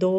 2